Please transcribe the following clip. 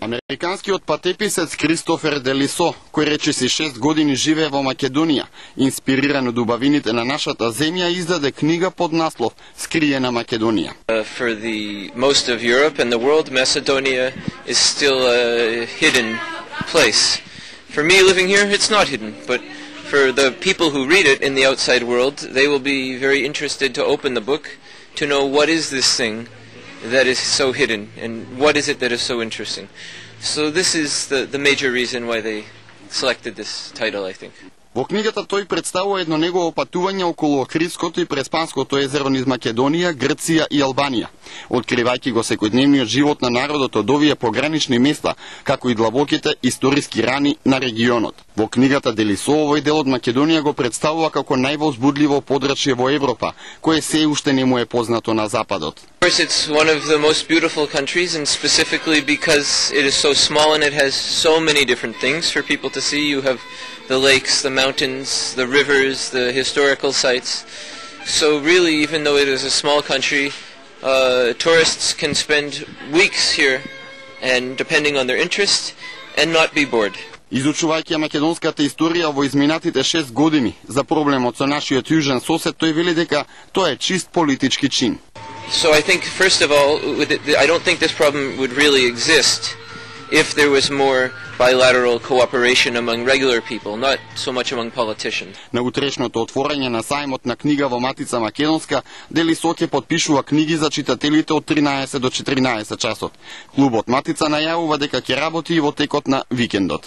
Американскиот патеписец Кристофер Делисо, кој речиси 6 години живее во Македонија, инспириран од убавините на нашата земја, издаде книга под наслов Скриена Македонија. For the most of Europe and the world, Macedonia is still a hidden place. For me living here, it's not hidden, but for the people who read it in the outside world, they will be very interested to open the book to know what is this thing that is so hidden and what is it that is so interesting. So this is the major reason why they selected this title, I think. Во книгата тој представува едно негово патување околу Охридското и Преспанското езеро низ Македонија, Грција и Албанија, откривајќи го секојдневниот живот на народот од овие погранични места, како и длабоките историски рани на регионот. Во книгата Делисо овој дел од Македонија го представува како највозбудливо подрачје во Европа, кое се уште не му е познато на Западот. Of course, it's one of the most beautiful countries, and specifically because it is so small and it has so many different things for people to see. You have the lakes, the mountains, the rivers, the historical sites. So really, even though it is a small country, tourists can spend weeks here, and depending on their interest, and not be bored. Изучувајќи македонската историја во изминатите 6 години за проблемот со нашиот јужен сосед, тој вели дека тоа е чист политички чин. So I think, first of all, I don't think this problem would really exist if there was more bilateral cooperation among regular people, not so much among politicians. На утрешното отворање на сајмот на книга во Матица Македонска, Делисо ќе подпишува книги за читателите од 13 до 14 часот. Клубот Матица најавува дека ќе работи и во текот на викендот.